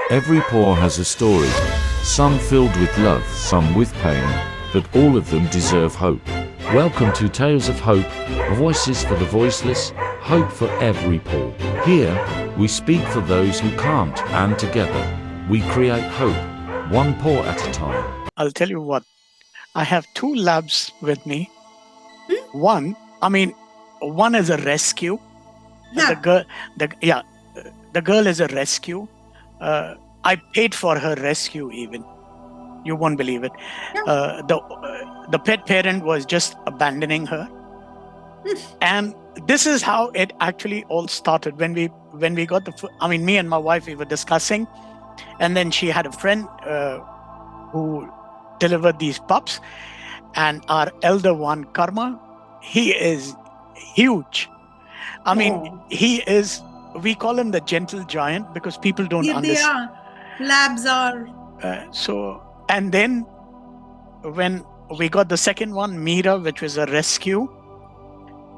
Every paw has a story, some filled with love, some with pain, but all of them deserve hope. Welcome to Tales of Hope, voices for the voiceless, hope for every paw. Here, we speak for those who can't, and together, we create hope, one paw at a time. I'll tell you what, I have two labs with me. One is a rescue. Yeah. The girl is a rescue. I paid for her rescue even. You won't believe it. Yeah. The pet parent was just abandoning her. And this is how it actually all started. When we got me and my wife, we were discussing, and then she had a friend who delivered these pups, and our elder one, Karma, he is huge. He is, we call him the gentle giant because people don't Yeah, they understand. are. Labs are. And then when we got the second one, Meera, which was a rescue,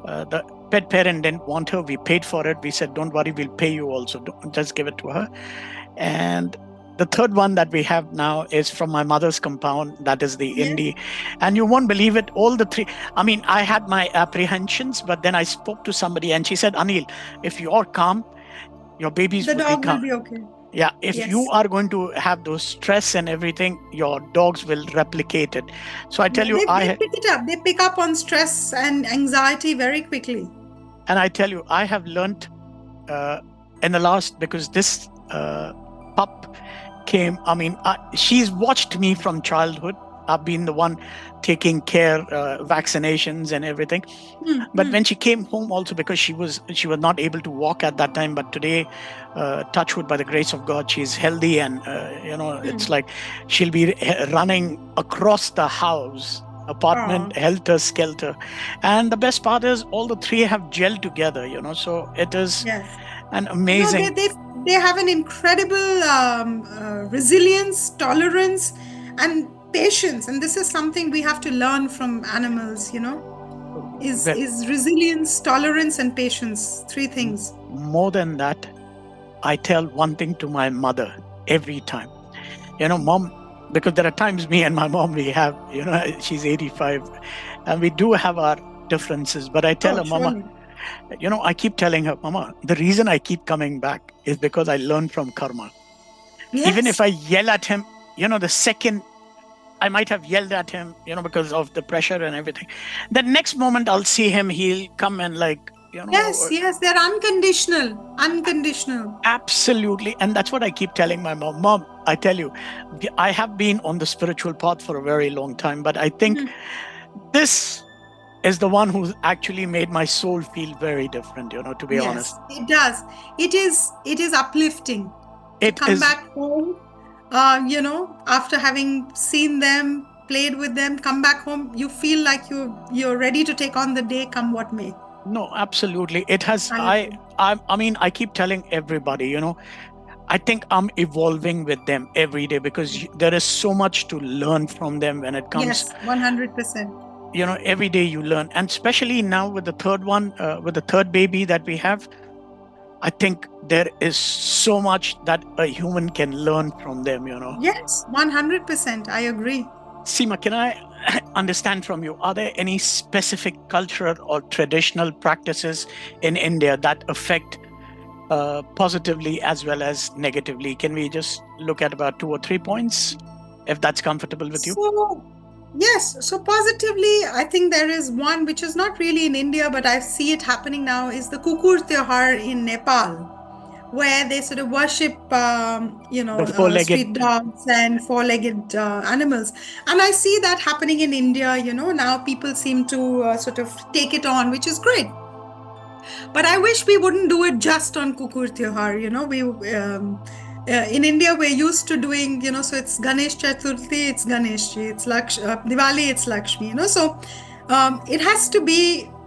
the pet parent didn't want her. We paid for it. We said, don't worry, we'll pay you also. Don't, just give it to her. And the third one that we have now is from my mother's compound. That is the Indie. And you won't believe it. All the three. I had my apprehensions, but then I spoke to somebody and she said, Anil, if you're calm, your babies The will dog be calm. will be okay. Yeah, if you are going to have those stress and everything, your dogs will replicate it. So I tell you, they pick it up. They pick up on stress and anxiety very quickly. And I tell you, I have learned in the last, because this pup came, she's watched me from childhood. I've been the one taking care, vaccinations and everything. But when she came home also, because she was not able to walk at that time, but today, touch wood, by the grace of God, she's healthy, and it's like she'll be running across the house, apartment, helter skelter. And the best part is all the three have gelled together, so it is an amazing. They have an incredible resilience, tolerance, and patience, and this is something we have to learn from animals. Is resilience, tolerance, and patience. Three things. More than that, I tell one thing to my mother every time. Mom, because there are times me and my mom, we have, she's 85, and we do have our differences. But I tell her, Mama, I keep telling her, Mama, the reason I keep coming back is because I learned from Karma. Yes. Even if I yell at him, the second I might have yelled at him, because of the pressure and everything, the next moment I'll see him, he'll come and Yes, they're unconditional. Absolutely. And that's what I keep telling my mom. Mom, I tell you, I have been on the spiritual path for a very long time, but I think this is the one who's actually made my soul feel very different, to be honest. It does. It is uplifting to come back home, after having seen them, played with them, come back home, you feel like you're ready to take on the day, come what may. No, absolutely. It has. I keep telling everybody, I think I'm evolving with them every day, because there is so much to learn from them when it comes. Yes, 100%. Every day you learn, and especially now with the third one, with the third baby that we have, I think there is so much that a human can learn from them. Yes, 100%. I agree. Seema, can I understand from you, are there any specific cultural or traditional practices in India that affect positively as well as negatively? Can we just look at about 2 or 3 points, if that's comfortable with you? So positively, I think there is one which is not really in India, but I see it happening now, is the Kukur Tyohar in Nepal, where they sort of worship, street dogs and four-legged animals. And I see that happening in India, now people seem to sort of take it on, which is great. But I wish we wouldn't do it just on Kukur Tyohar, in India, we're used to doing, so it's Ganesh Chaturthi, it's Ganesh, it's Diwali, it's Lakshmi, so it has to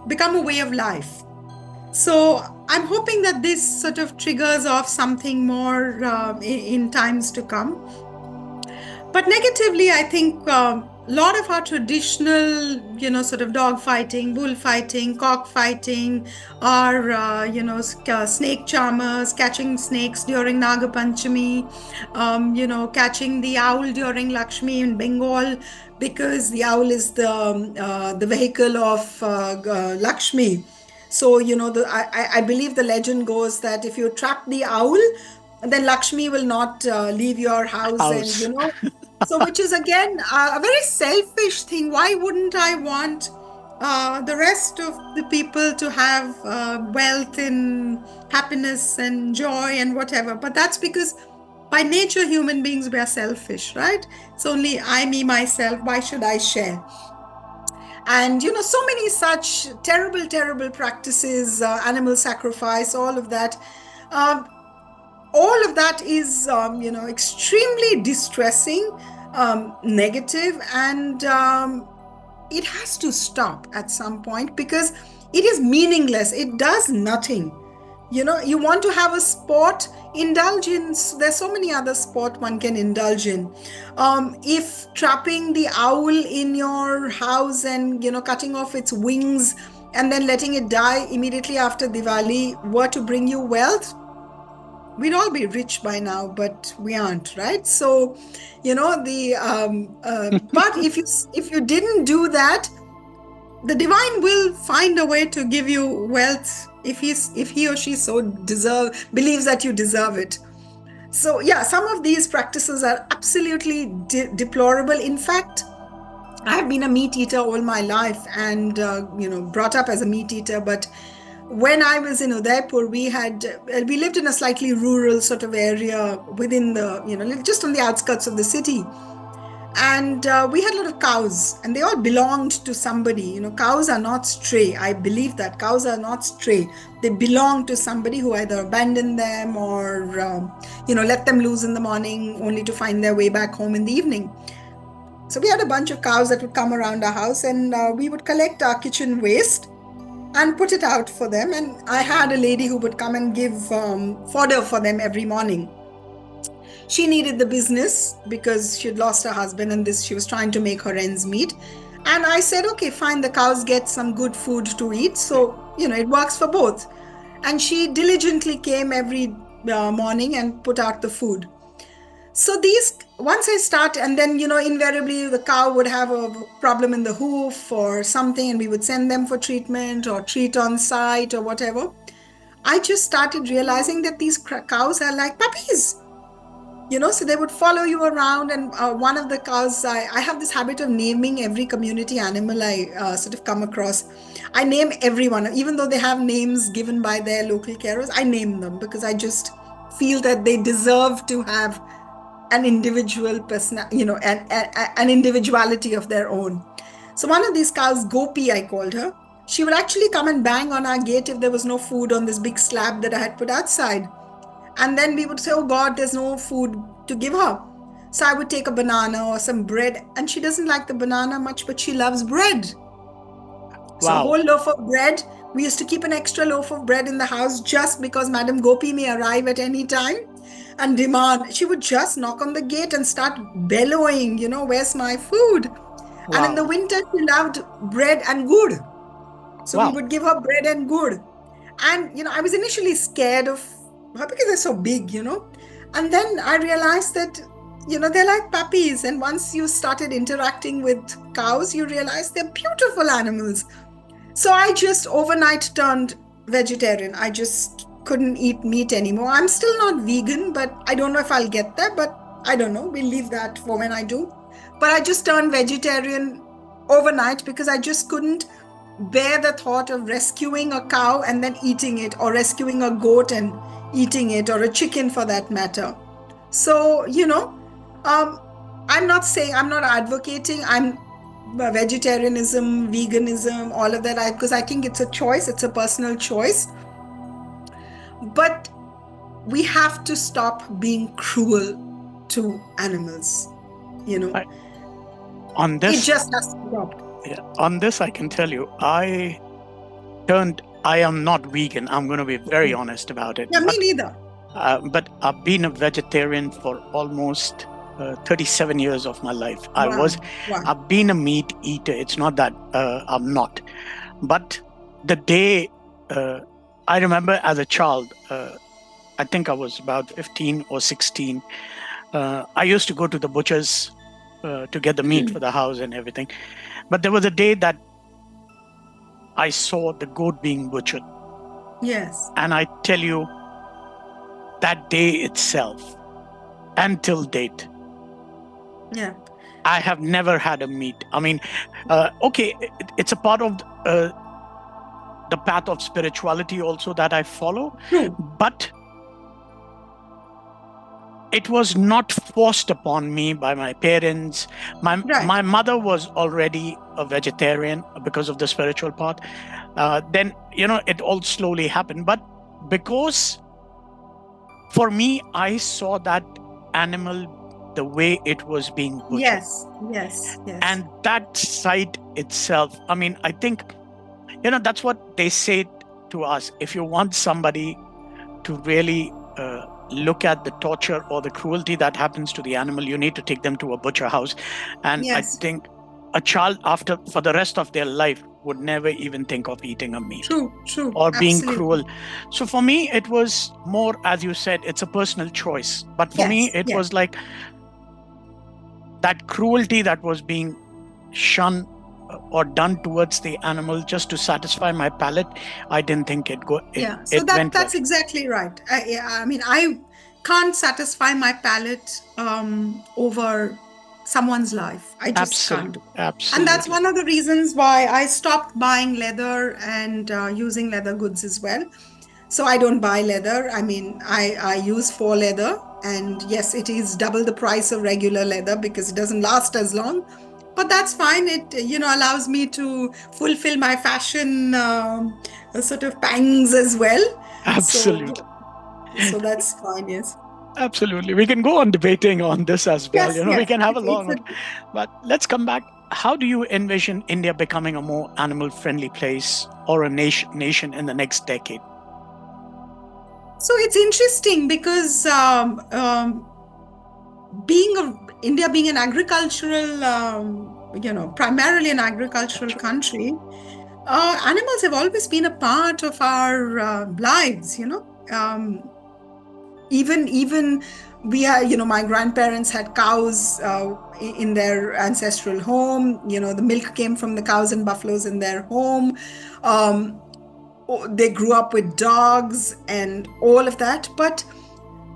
become a way of life. So I'm hoping that this sort of triggers off something more in times to come. But negatively, I think a lot of our traditional, sort of dog fighting, bullfighting, cockfighting, or, snake charmers, catching snakes during Naga Panchami, catching the owl during Lakshmi in Bengal, because the owl is the vehicle of Lakshmi. So, I believe the legend goes that if you trap the owl, then Lakshmi will not leave your house, and, House. so, which is again a very selfish thing. Why wouldn't I want the rest of the people to have wealth and happiness and joy and whatever? But that's because by nature, human beings, we are selfish, right? It's only I, me, myself. Why should I share? And, so many such terrible, terrible practices, animal sacrifice, all of that. Um, all of that is extremely distressing, negative, and it has to stop at some point, because it is meaningless. It does nothing. You want to have a sport, indulge in. There's so many other sport one can indulge in. If trapping the owl in your house and cutting off its wings and then letting it die immediately after Diwali were to bring you wealth, we'd all be rich by now, but we aren't, right? So, but if you didn't do that, the divine will find a way to give you wealth if he or she so believes that you deserve it. So yeah, some of these practices are absolutely deplorable. In fact, I've been a meat eater all my life, and brought up as a meat eater, but when I was in Udaipur, we lived in a slightly rural sort of area within the, just on the outskirts of the city. And we had a lot of cows, and they all belonged to somebody. Cows are not stray. I believe that cows are not stray. They belong to somebody who either abandoned them or, let them loose in the morning only to find their way back home in the evening. So we had a bunch of cows that would come around our house, and we would collect our kitchen waste and put it out for them. And I had a lady who would come and give fodder for them every morning. She needed the business because she'd lost her husband, and she was trying to make her ends meet. And I said, okay, fine, the cows get some good food to eat. So, it works for both. And she diligently came every morning and put out the food. So once I start, and then, invariably the cow would have a problem in the hoof or something, and we would send them for treatment or treat on site or whatever. I just started realizing that these cows are like puppies, so they would follow you around. And one of the cows, I have this habit of naming every community animal I sort of come across. I name everyone, even though they have names given by their local carers, I name them because I just feel that they deserve to have an individual person, an individuality of their own. So one of these cows, Gopi, I called her, she would actually come and bang on our gate if there was no food on this big slab that I had put outside. And then we would say, oh God, there's no food to give her. So I would take a banana or some bread, and she doesn't like the banana much, but she loves bread. So a whole loaf of bread. We used to keep an extra loaf of bread in the house just because Madam Gopi may arrive at any time and demand. She would just knock on the gate and start bellowing, where's my food? Wow. And in the winter, she loved bread and gur. So we would give her bread and gur. And, I was initially scared of her because they're so big, And then I realized that, they're like puppies. And once you started interacting with cows, you realize they're beautiful animals. So I just overnight turned vegetarian. I just couldn't eat meat anymore. I'm still not vegan, but I don't know if I'll get there, but I don't know. We'll leave that for when I do. But I just turned vegetarian overnight because I just couldn't bear the thought of rescuing a cow and then eating it, or rescuing a goat and eating it, or a chicken for that matter. So, I'm not advocating, vegetarianism, veganism, all of that, because I think it's a choice, it's a personal choice. But we have to stop being cruel to animals, On this, it just has to stop. Yeah, on this, I can tell you, I am not vegan. I'm going to be very honest about it. Yeah, me neither. But I've been a vegetarian for almost 37 years of my life. Wow. Wow. I've been a meat eater. It's not that I'm not. But the day I remember as a child, I think I was about 15 or 16. I used to go to the butcher's to get the meat for the house and everything. But there was a day that I saw the goat being butchered. Yes. And I tell you, that day itself, until date, Yeah. I have never had a meat. I mean, okay, it's a part of the path of spirituality also that I follow, True. but it was not forced upon me by my parents. Right. My mother was already a vegetarian because of the spiritual part. Then, it all slowly happened. But because for me, I saw that animal the way it was being butchered. Yes. Yes. Yes. And that sight itself, I mean, I think, that's what they say to us. If you want somebody to really look at the torture or the cruelty that happens to the animal, you need to take them to a butcher house. And Yes. I think a child for the rest of their life would never even think of eating a meat True. True. or being Absolutely. cruel. So for me, it was more, as you said, it's a personal choice. But for me, Yes. it Yes. was like that cruelty that was being shunned or done towards the animal just to satisfy my palate. I didn't think it Yeah. So it went that's well. exactly right. I mean, I can't satisfy my palate over someone's life. I just can't. Absolutely, And that's absolutely. one of the reasons why I stopped buying leather and using leather goods as well. So I don't buy leather. I mean, I use faux leather, and yes, it is double the price of regular leather because it doesn't last as long. But that's fine. It allows me to fulfill my fashion sort of pangs as well. So Absolutely. so that's fine. Yes. Absolutely. We can go on debating on this as well. Yes. We Yes. can have a It's long, but let's come back. How do you envision India becoming a more animal friendly place or a nation in the next decade? so it's interesting because India being an agricultural, primarily an agricultural country, animals have always been a part of our lives. Even we are, my grandparents had cows in their ancestral home. The milk came from the cows and buffaloes in their home. They grew up with dogs and all of that, but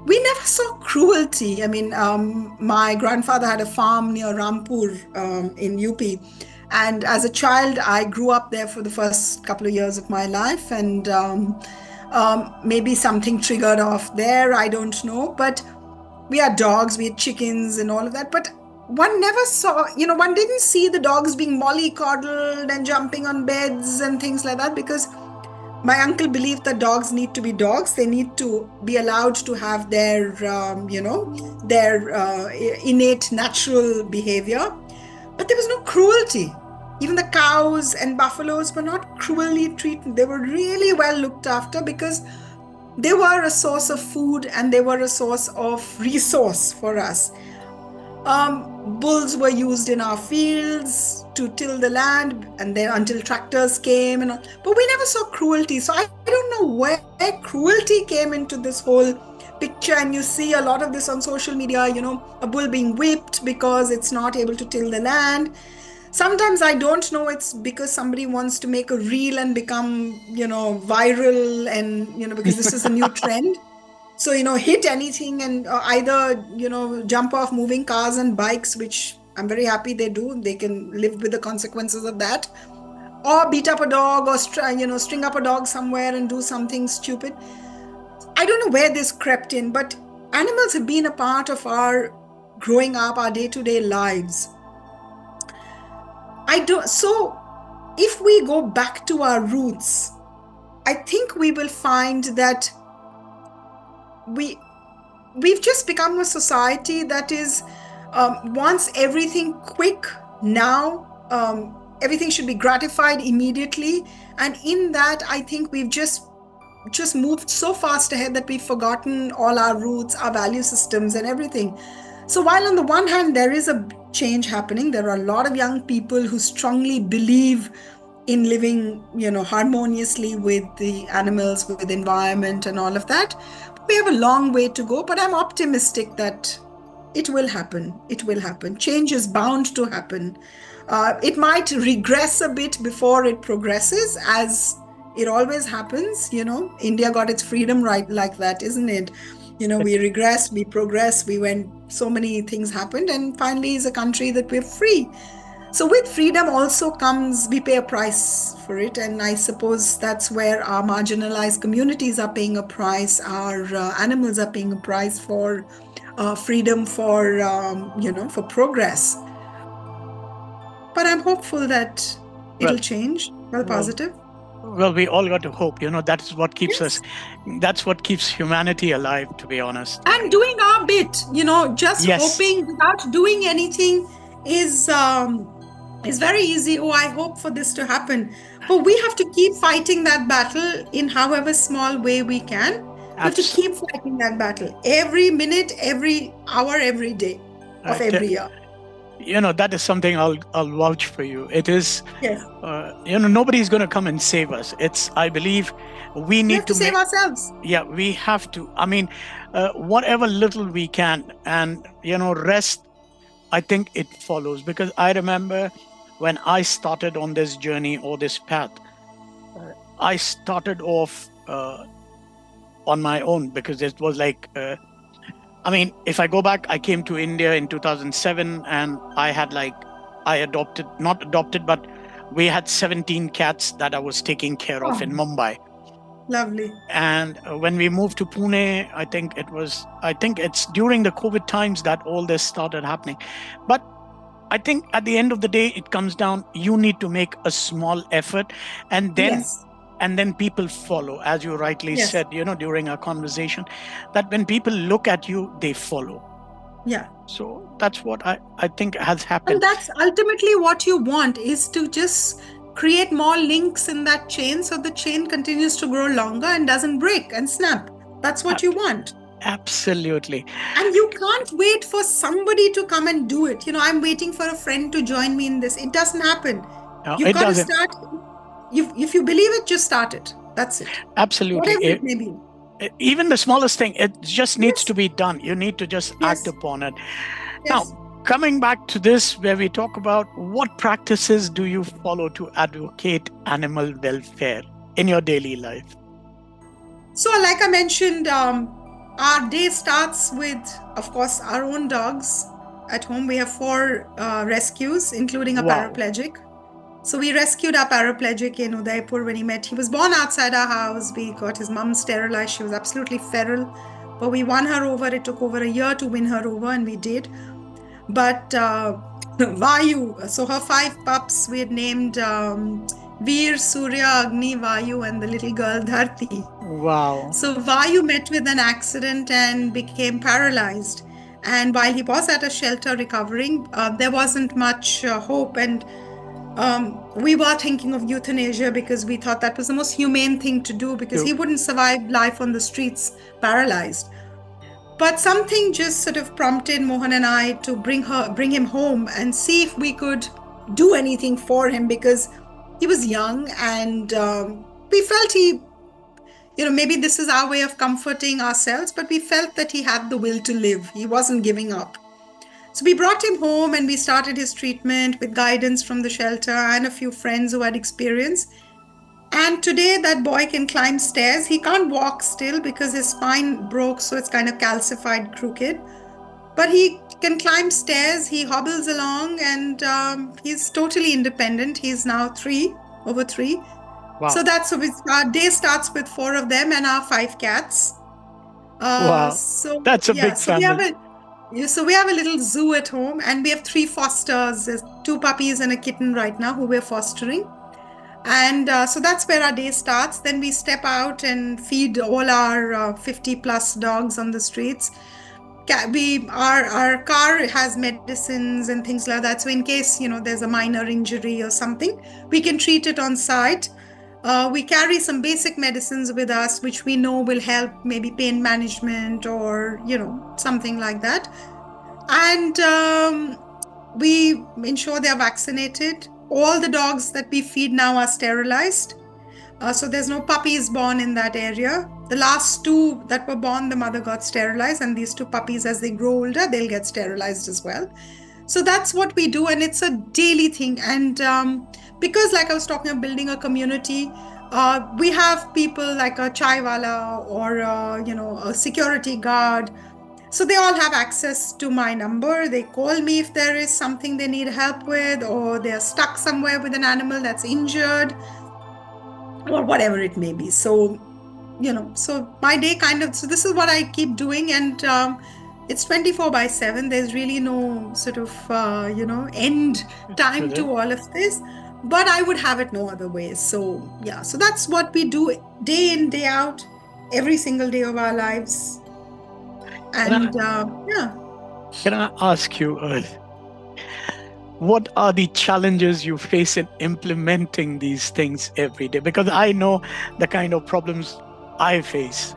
we never saw cruelty. I mean, my grandfather had a farm near Rampur in UP. And as a child, I grew up there for the first couple of years of my life. And maybe something triggered off there. I don't know. But we had dogs, we had chickens and all of that. But one never saw, one didn't see the dogs being mollycoddled and jumping on beds and things like that, because my uncle believed that dogs need to be dogs. They need to be allowed to have their, innate natural behavior. But there was no cruelty. Even the cows and buffaloes were not cruelly treated. They were really well looked after because they were a source of food and they were a source of resource for us. Bulls were used in our fields to till the land, and then until tractors came, but we never saw cruelty. So I don't know where cruelty came into this whole picture. And you see a lot of this on social media, a bull being whipped because it's not able to till the land. Sometimes I don't know, it's because somebody wants to make a reel and become, viral, and, because this is a new trend. So, hit anything and either, jump off moving cars and bikes, which I'm very happy they do. They can live with the consequences of that. Or beat up a dog or, string up a dog somewhere and do something stupid. I don't know where this crept in, but animals have been a part of our growing up, our day-to-day lives. So if we go back to our roots, I think we will find that we've just become a society that is wants everything quick now. Everything should be gratified immediately, and in that, I think we've just moved so fast ahead that we've forgotten all our roots, our value systems, and everything. So while on the one hand there is a change happening, there are a lot of young people who strongly believe in living, harmoniously with the animals, with the environment and all of that. We have a long way to go, but I'm optimistic that it will happen. It will happen. Change is bound to happen. It might regress a bit before it progresses, as it always happens. India got its freedom right like that, isn't it? We regress, we progress, so many things happened, and finally, is a country that we're free. So with freedom also comes, we pay a price for it. And I suppose that's where our marginalized communities are paying a price. Our animals are paying a price for freedom, for progress. But I'm hopeful that it'll change. Positive. Well, we all got to hope. That's what keeps us. That's what keeps humanity alive, to be honest. And doing our bit. Just hoping without doing anything is very easy. Oh, I hope for this to happen. But we have to keep fighting that battle in however small way we can. We have to keep fighting that battle every minute, every hour, every day of every year. That is something I'll vouch for you. It is, nobody's going to come and save us. I believe we need to save ourselves. Yeah, we have to. I mean, whatever little we can, and rest. I think it follows, because I remember when I started on this journey or this path, I started off on my own, because it was like, if I go back, I came to India in 2007, and I had not adopted, but we had 17 cats that I was taking care of in Mumbai. Lovely. And when we moved to Pune, I think it's during the COVID times that all this started happening. But I think at the end of the day, it comes down, you need to make a small effort, and then people follow, as you rightly said, during our conversation, that when people look at you, they follow. Yeah. So that's what I think has happened. And that's ultimately what you want, is to just create more links in that chain, so the chain continues to grow longer and doesn't break and snap. That's what you want. Absolutely. And you can't wait for somebody to come and do it. I'm waiting for a friend to join me in this. It doesn't happen. You've got to start. If you believe it, just start it. That's it. Absolutely. Whatever it may be. Even the smallest thing, it just needs to be done. You need to just act upon it. Now, coming back to this, where we talk about what practices do you follow to advocate animal welfare in your daily life? So, like I mentioned, our day starts with, of course, our own dogs. At home, we have 4 rescues, including a paraplegic. So we rescued our paraplegic in Udaipur when he was born outside our house. We got his mum sterilized. She was absolutely feral, but we won her over. It took over a year to win her over, and we did. But Vayu, so her 5 pups, we had named Veer, Surya, Agni, Vayu, and the little girl Dharti. Wow. So Vayu met with an accident and became paralyzed. And while he was at a shelter recovering, there wasn't much hope. And we were thinking of euthanasia, because we thought that was the most humane thing to do, because he wouldn't survive life on the streets paralyzed. But something just sort of prompted Mohan and I to bring him home and see if we could do anything for him, because he was young, and we felt maybe this is our way of comforting ourselves, but we felt that he had the will to live. He wasn't giving up. So we brought him home, and we started his treatment with guidance from the shelter and a few friends who had experience. And today that boy can climb stairs. He can't walk still because his spine broke, so it's kind of calcified, crooked. But he can climb stairs. He hobbles along, and he's totally independent. He's now over 3. Wow. So our day starts with 4 of them and our 5 cats. Wow. So that's a big family. So we have a little zoo at home, and we have 3 fosters. There's 2 puppies and a kitten right now who we're fostering. And so that's where our day starts. Then we step out and feed all our 50 plus dogs on the streets. Our car has medicines and things like that. So in case, there's a minor injury or something, we can treat it on site. We carry some basic medicines with us, which we know will help, maybe pain management or, something like that. And we ensure they are vaccinated. All the dogs that we feed now are sterilized. So there's no puppies born in that area. The last two that were born, the mother got sterilized, and these two puppies, as they grow older, they'll get sterilized as well. So that's what we do, and it's a daily thing. And because, like I was talking about, building a community, we have people like a chaiwala or a security guard. So they all have access to my number. They call me if there is something they need help with, or they're stuck somewhere with an animal that's injured, or whatever it may be. So so my day so this is what I keep doing. And it's 24/7. There's really no sort of end time to all of this, but I would have it no other way. So yeah, so that's what we do day in, day out, every single day of our lives. And Can I ask you, what are the challenges you face in implementing these things every day? Because I know the kind of problems I face.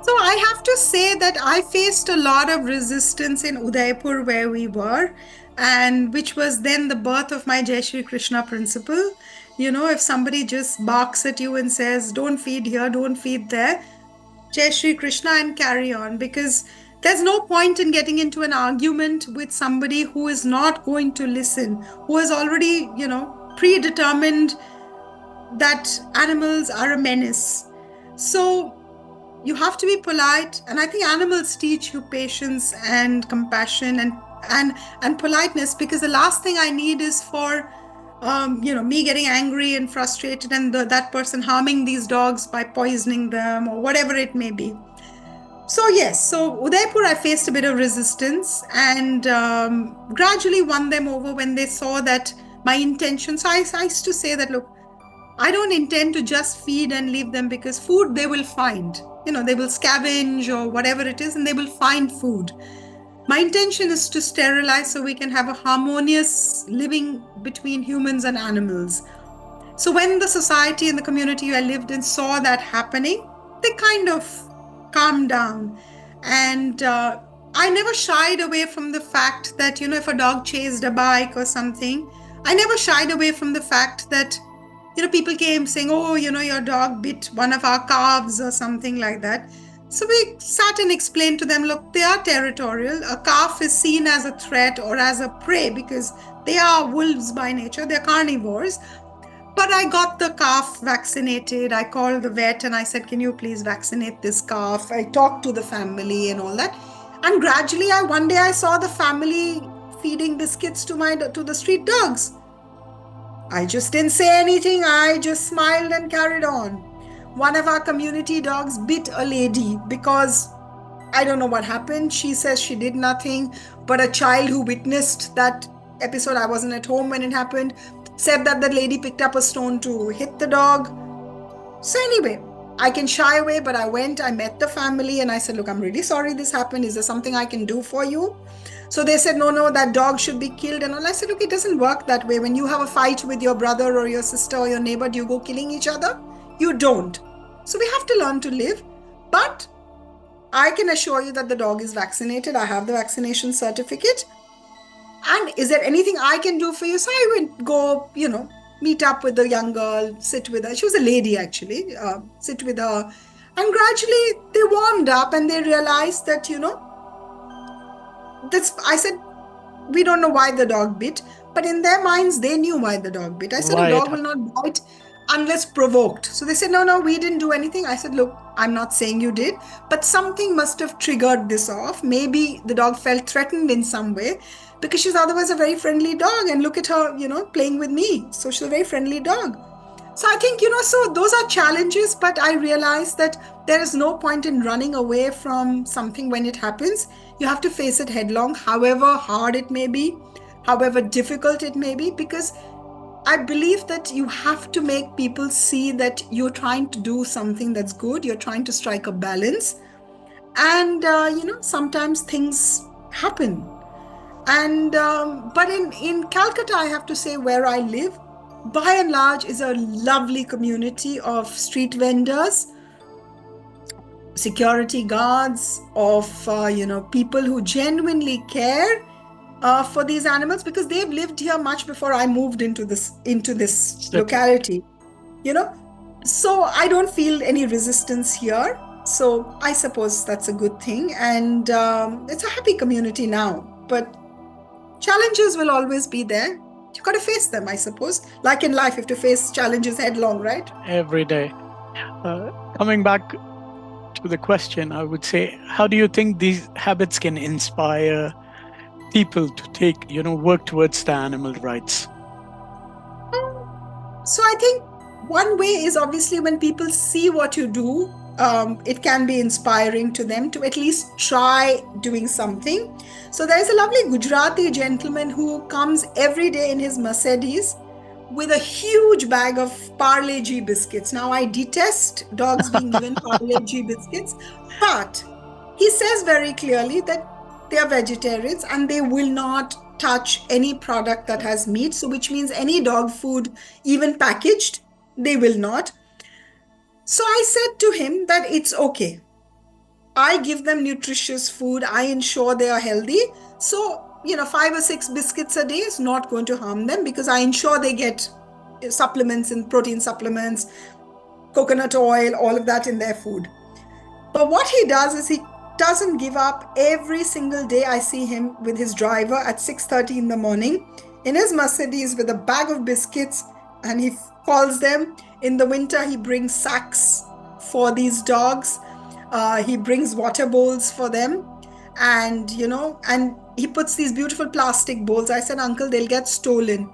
So I have to say that I faced a lot of resistance in Udaipur, where we were, and which was then the birth of my Jai Shri Krishna principle. If somebody just barks at you and says, don't feed here, don't feed there, Jai Shri Krishna and carry on, because there's no point in getting into an argument with somebody who is not going to listen, who has already, predetermined that animals are a menace. So you have to be polite, and I think animals teach you patience and compassion and politeness, because the last thing I need is for me getting angry and frustrated, and that person harming these dogs by poisoning them or whatever it may be. So yes, so Udaipur, I faced a bit of resistance, and gradually won them over when they saw that my intention. So I used to say that, look, I don't intend to just feed and leave them, because food they will find. They will scavenge or whatever it is, and they will find food. My intention is to sterilize so we can have a harmonious living between humans and animals. So when the society and the community I lived in saw that happening, they kind of calmed down. And I never shied away from the fact that, if a dog chased a bike or something, I never shied away from the fact that, people came saying, oh, your dog bit one of our calves or something like that. So we sat and explained to them, look, they are territorial. A calf is seen as a threat or as a prey because they are wolves by nature. They're carnivores. But I got the calf vaccinated. I called the vet and I said, can you please vaccinate this calf? I talked to the family and all that. And gradually, one day I saw the family feeding biscuits to the street dogs. I just didn't say anything. I just smiled and carried on. One of our community dogs bit a lady because I don't know what happened. She says she did nothing, but a child who witnessed that episode, I wasn't at home when it happened, said that the lady picked up a stone to hit the dog. So anyway, I can shy away, but I met the family and I said, look, I'm really sorry this happened. Is there something I can do for you? So they said, no, that dog should be killed and all. I said, look, it doesn't work that way. When you have a fight with your brother or your sister or your neighbor, do you go killing each other? You don't. So we have to learn to live. But I can assure you that the dog is vaccinated. I have the vaccination certificate. And is there anything I can do for you? So I went, go, meet up with the young girl, sit with her. She was a lady, actually. Sit with her. And gradually they warmed up and they realized that, I said, we don't know why the dog bit. But in their minds, they knew why the dog bit. I said, a dog will not bite unless provoked. So they said, no, we didn't do anything. I said, look, I'm not saying you did, but something must have triggered this off. Maybe the dog felt threatened in some way, because she's otherwise a very friendly dog, and look at her, playing with me. So she's a very friendly dog. So I think, so those are challenges, but I realized that there is no point in running away from something when it happens. You have to face it headlong, however hard it may be, however difficult it may be, because I believe that you have to make people see that you're trying to do something that's good. You're trying to strike a balance. And, sometimes things happen. And but in Calcutta, I have to say, where I live, by and large, is a lovely community of street vendors. security guards, of people who genuinely care for these animals, because they've lived here much before I moved into this locality. So I don't feel any resistance here. So I suppose that's a good thing, and it's a happy community now. But challenges will always be there. You got to face them, I suppose. Like in life, you have to face challenges headlong, right? Every day. Coming back to the question, I would say, how do you think these habits can inspire people to take, work towards the animal rights? So I think one way is obviously when people see what you do, it can be inspiring to them to at least try doing something. So there's a lovely Gujarati gentleman who comes every day in his Mercedes with a huge bag of Parle-G biscuits. Now, I detest dogs being given Parle-G biscuits, but he says very clearly that they are vegetarians and they will not touch any product that has meat. So, which means any dog food, even packaged, they will not. So I said to him that it's okay. I give them nutritious food. I ensure they are healthy. So, 5 or 6 biscuits a day is not going to harm them, because I ensure they get supplements and protein supplements, coconut oil, all of that in their food. But what he does is he doesn't give up. Every single day I see him with his driver at 6:30 in the morning in his Mercedes with a bag of biscuits, and he calls them. In the winter, he brings sacks for these dogs. He brings water bowls for them. And he puts these beautiful plastic bowls. I said, Uncle, they'll get stolen.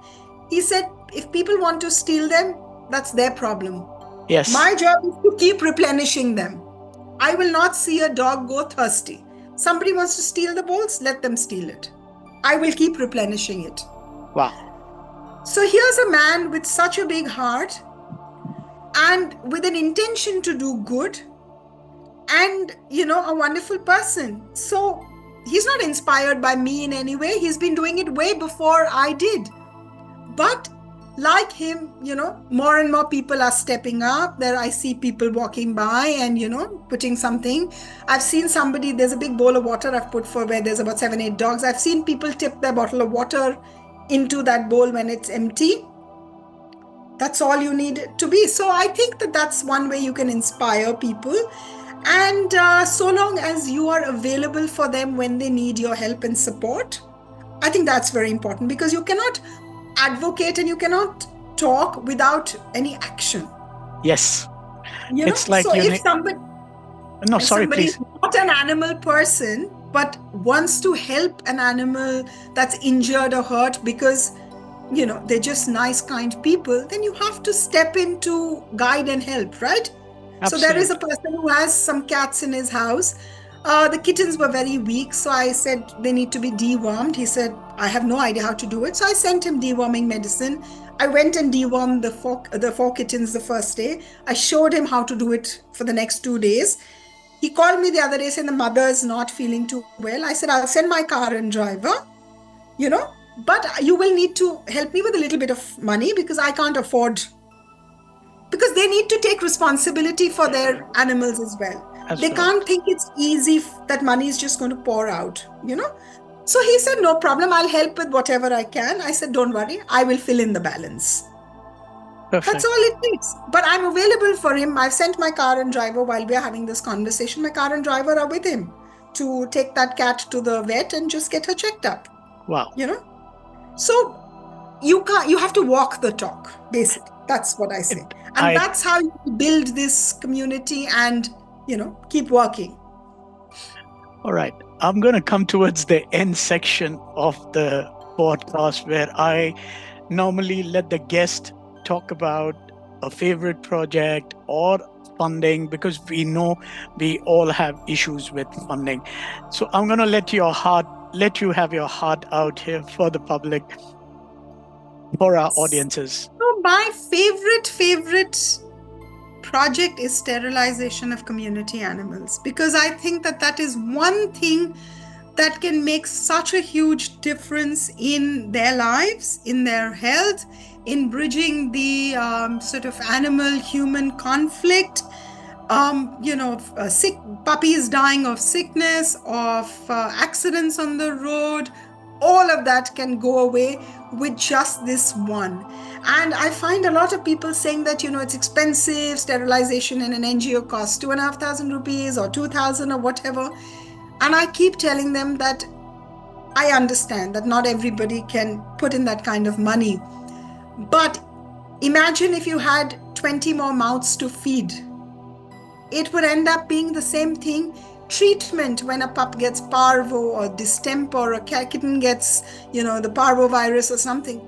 He said, if people want to steal them, that's their problem. Yes. My job is to keep replenishing them. I will not see a dog go thirsty. Somebody wants to steal the bowls, let them steal it. I will keep replenishing it. Wow. So here's a man with such a big heart and with an intention to do good, and a wonderful person. So he's not inspired by me in any way. He's been doing it way before I did. But like him, more and more people are stepping up. There I see people walking by and, putting something. I've seen somebody, there's a big bowl of water I've put for where there's about 7-8 dogs. I've seen people tip their bottle of water into that bowl when it's empty. That's all you need to be. So I think that that's one way you can inspire people. And so long as you are available for them when they need your help and support, I think that's very important, because you cannot advocate and you cannot talk without any action. Yes. It's like so if somebody, please. Is not an animal person but wants to help an animal that's injured or hurt because they're just nice, kind people, then you have to step in to guide and help, right? Absolutely. So there is a person who has some cats in his house. The kittens were very weak, so I said they need to be dewormed. He said, I have no idea how to do it. So I sent him deworming medicine. I went and dewormed the four kittens the first day. I showed him how to do it for the next 2 days. He called me the other day saying the mother is not feeling too well. I said, I'll send my car and driver, but you will need to help me with a little bit of money because I can't afford, because they need to take responsibility for their animals as well. They can't think it's easy that money is just going to pour out, So he said, no problem, I'll help with whatever I can. I said, don't worry, I will fill in the balance. Perfect. That's all it takes. But I'm available for him. I've sent my car and driver while we're having this conversation. My car and driver are with him to take that cat to the vet and just get her checked up. Wow. So you have to walk the talk, basically. That's what I say. And that's how you build this community and, keep working. All right. I'm going to come towards the end section of the podcast where I normally let the guest talk about a favorite project or funding, because we know we all have issues with funding. So I'm going to let you have your heart out here for the public, for our audiences. So my favorite project is sterilization of community animals, because I think that is one thing that can make such a huge difference in their lives, in their health, in bridging the sort of animal-human conflict. sick puppies dying of sickness, of accidents on the road. All of that can go away with just this one. And I find a lot of people saying that, it's expensive, sterilization in an NGO costs 2,500 rupees or 2,000 or whatever. And I keep telling them that I understand that not everybody can put in that kind of money. But imagine if you had 20 more mouths to feed. It would end up being the same thing. Treatment when a pup gets parvo or distemper, or a kitten gets, the parvo virus or something.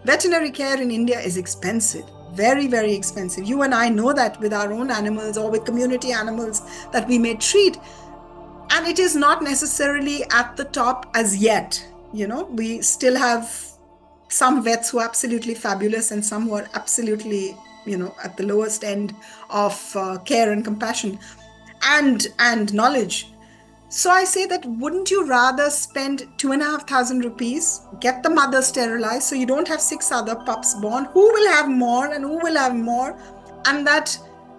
Veterinary care in India is expensive. Very, very expensive. You and I know that with our own animals or with community animals that we may treat. And it is not necessarily at the top as yet. We still have some vets who are absolutely fabulous and some who are absolutely, at the lowest end of care and compassion and knowledge. So I say that wouldn't you rather spend 2,500 rupees, get the mother sterilized so you don't have 6 other pups born? Who will have more and who will have more? And that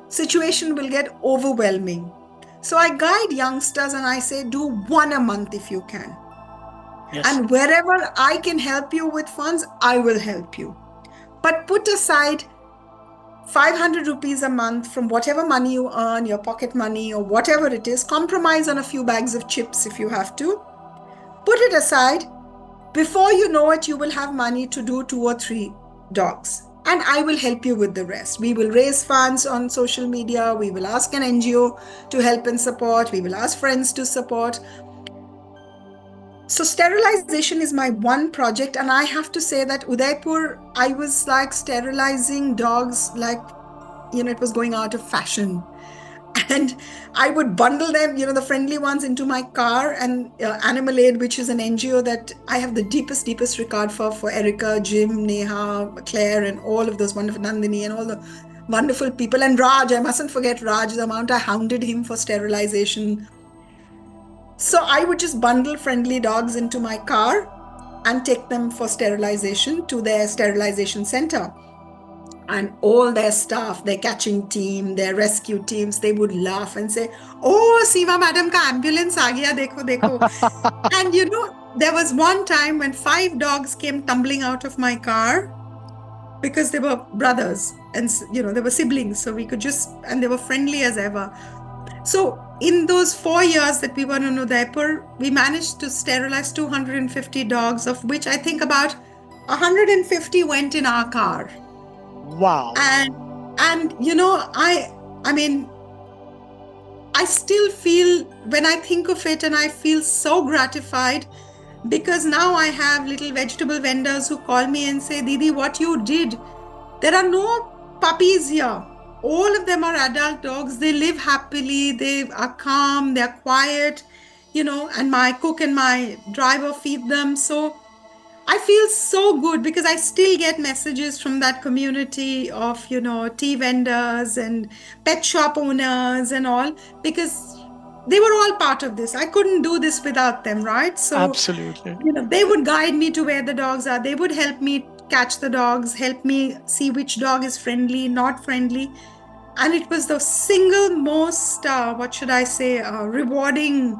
situation will get overwhelming. So I guide youngsters and I say, do 1 a month if you can. Yes. And wherever I can help you with funds, I will help you. But put aside 500 rupees a month from whatever money you earn, your pocket money or whatever it is. Compromise on a few bags of chips if you have to. Put it aside. Before you know it, you will have money to do 2 or 3 dogs. And I will help you with the rest. We will raise funds on social media. We will ask an NGO to help and support. We will ask friends to support. So sterilization is my one project. And I have to say that Udaipur, I was like sterilizing dogs like, it was going out of fashion. And I would bundle them, the friendly ones into my car, and Animal Aid, which is an NGO that I have the deepest regard for Erica, Jim, Neha, Claire, and all of those wonderful, Nandini, and all the wonderful people. And Raj, I mustn't forget Raj, the amount I hounded him for sterilization. So I would just bundle friendly dogs into my car and take them for sterilization to their sterilization center. And all their staff, their catching team, their rescue teams, they would laugh and say, "Oh, Seema madam ka ambulance aa gaya, dekho, dekho." And there was one time when 5 dogs came tumbling out of my car because they were brothers and, they were siblings. So and they were friendly as ever. So in those 4 years that we were in Udaipur, we managed to sterilize 250 dogs, of which I think about 150 went in our car. Wow. And I still feel, when I think of it, and I feel so gratified, because now I have little vegetable vendors who call me and say, "Didi, what you did, there are no puppies here. All of them are adult dogs. They live happily. They are calm. They're quiet, and my cook and my driver feed them." So I feel so good because I still get messages from that community of, tea vendors and pet shop owners and all, because they were all part of this. I couldn't do this without them, right? So absolutely, they would guide me to where the dogs are. They would help me catch the dogs, help me see which dog is friendly, not friendly. And it was the single most, rewarding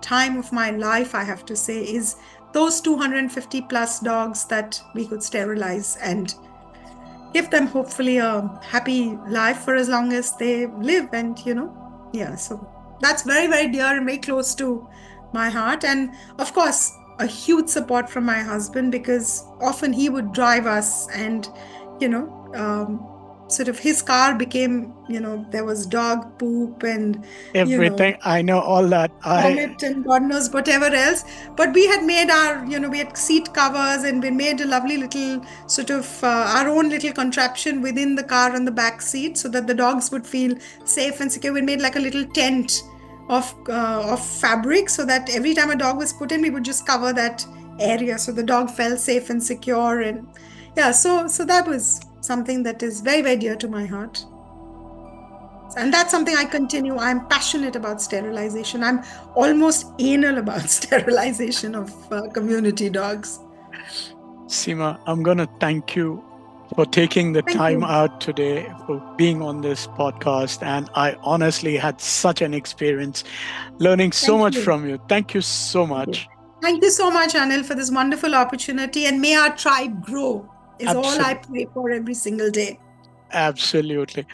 time of my life, I have to say, is those 250 plus dogs that we could sterilize and give them hopefully a happy life for as long as they live. And, so that's very, very dear and very close to my heart. And of course, a huge support from my husband, because often he would drive us and, sort of his car became, there was dog poop and everything. I know all that. vomit and God knows whatever else. But we had made our, we had seat covers, and we made a lovely little sort of our own little contraption within the car on the back seat, so that the dogs would feel safe and secure. We made like a little tent of fabric, so that every time a dog was put in, we would just cover that area so the dog felt safe and secure. And so that was something that is very, very dear to my heart. And that's something I continue. I'm passionate about sterilization. I'm almost anal about sterilization of community dogs. Seema, I'm going to thank you for taking the Thank time you. out today, for being on this podcast. And I honestly had such an experience learning so Thank much you. from you. Thank you so Thank you. much. Thank you so much, Anil, for this wonderful opportunity. And may our tribe grow, is all I Absolutely. pray for every single day. Absolutely.